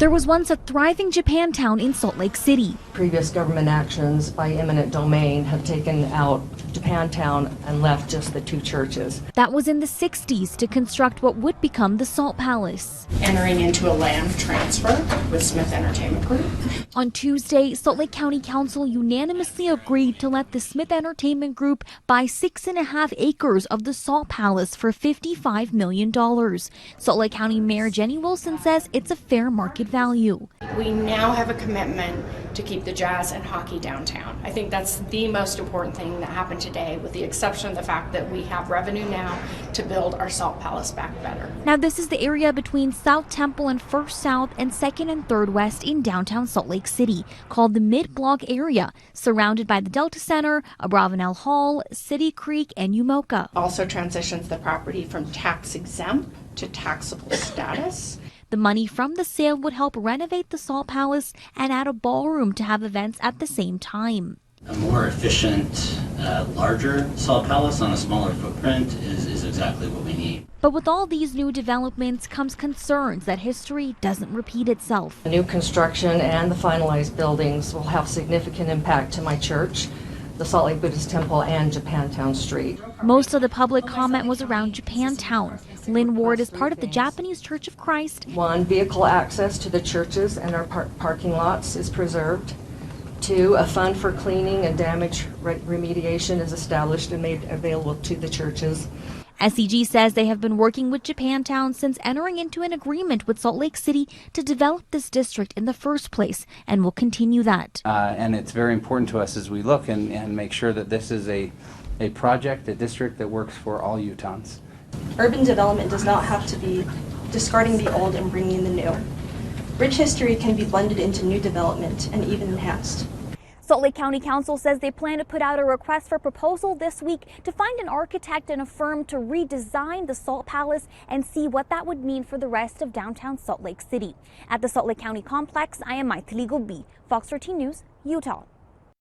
There was once a thriving Japantown in Salt Lake City. Previous government actions by eminent domain have taken out Japantown and left just the two churches. That was in the 60s to construct what would become the Salt Palace. Entering into a land transfer with Smith Entertainment Group. On Tuesday, Salt Lake County Council unanimously agreed to let the Smith Entertainment Group buy 6.5 acres of the Salt Palace for $55 million. Salt Lake County Mayor Jenny Wilson says it's a fair market value. We now have a commitment to keep the jazz and hockey downtown. I think that's the most important thing that happened today, with the exception of the fact that we have revenue now to build our Salt Palace back better. Now this is the area between South Temple and First South and 2nd and 3rd West in downtown Salt Lake City, called the Mid-Block area, surrounded by the Delta Center, Abravanel Hall, City Creek, and Umoka. Also transitions the property from tax exempt to taxable status. The money from the sale would help renovate the Salt Palace and add a ballroom to have events at the same time. A more efficient, larger Salt Palace on a smaller footprint is exactly what we need. But with all these new developments comes concerns that history doesn't repeat itself. The new construction and the finalized buildings will have significant impact to my church, the Salt Lake Buddhist Temple, and Japantown Street. Most of the public comment was around Japantown. Lynn Ward is part of the Japanese Church of Christ. 1, vehicle access to the churches and our parking lots is preserved. 2, a fund for cleaning and damage remediation is established and made available to the churches. SCG says they have been working with Japantown since entering into an agreement with Salt Lake City to develop this district in the first place, and will continue that. And it's very important to us as we look and make sure that this is a project, a district that works for all Utahns. Urban development does not have to be discarding the old and bringing in the new. Rich history can be blended into new development and even enhanced. Salt Lake County Council says they plan to put out a request for proposal this week to find an architect and a firm to redesign the Salt Palace and see what that would mean for the rest of downtown Salt Lake City. At the Salt Lake County Complex, I am Maithili Gobi, Fox 13 News, Utah.